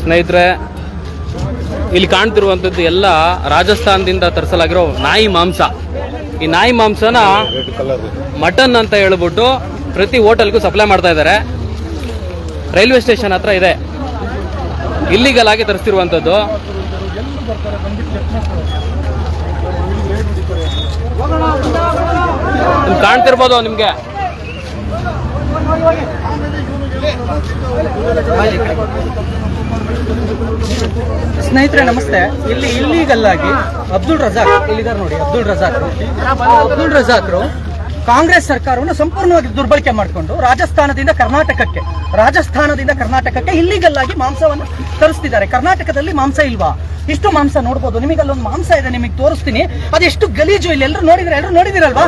ಸ್ನೇಹಿತರೆ, ಇಲ್ಲಿ ಕಾಣ್ತಿರುವಂಥದ್ದು ಎಲ್ಲ ರಾಜಸ್ಥಾನದಿಂದ ತರಿಸಲಾಗಿರೋ ನಾಯಿ ಮಾಂಸ. ಈ ನಾಯಿ ಮಾಂಸನ ಮಟನ್ ಅಂತ ಹೇಳ್ಬಿಟ್ಟು ಪ್ರತಿ ಹೋಟೆಲ್ಗೂ ಸಪ್ಲೈ ಮಾಡ್ತಾ ಇದ್ದಾರೆ. ರೈಲ್ವೆ ಸ್ಟೇಷನ್ ಹತ್ರ ಇದೆ. ಇಲ್ಲಿಗಲ್ ಆಗಿ ತರಿಸ್ತಿರುವಂಥದ್ದು. ಕಾಣ್ತಿರ್ಬೋದು ನಿಮ್ಗೆ. ಸ್ನೇಹಿತರೆ ನಮಸ್ತೆ. ಇಲ್ಲಿ ಇಲ್ಲಿಗಲ್ ಆಗಿ ಅಬ್ದುಲ್ ರಜಾಕ್ ಇಲ್ಲಿದ್ದಾರೆ ನೋಡಿ. ಅಬ್ದುಲ್ ರಜಾಕ್ರು ಕಾಂಗ್ರೆಸ್ ಸರ್ಕಾರವನ್ನು ಸಂಪೂರ್ಣವಾಗಿ ದುರ್ಬಳಕೆ ಮಾಡಿಕೊಂಡು ರಾಜಸ್ಥಾನದಿಂದ ಕರ್ನಾಟಕಕ್ಕೆ ಇಲ್ಲಿಗಲ್ ಆಗಿ ಮಾಂಸವನ್ನು ತರಿಸ್ತಿದ್ದಾರೆ. ಕರ್ನಾಟಕದಲ್ಲಿ ಮಾಂಸ ಇಲ್ವಾ? ಇಷ್ಟು ಮಾಂಸ ನೋಡ್ಬೋದು. ನಿಮಗೆ ಅಲ್ಲೊಂದು ಮಾಂಸ ಇದೆ, ನಿಮಗೆ ತೋರಿಸ್ತೀನಿ. ಅದೆಷ್ಟು ಗಲೀಜು. ಇಲ್ಲಿ ಎಲ್ಲರೂ ನೋಡಿದಿರಲ್ವಾ?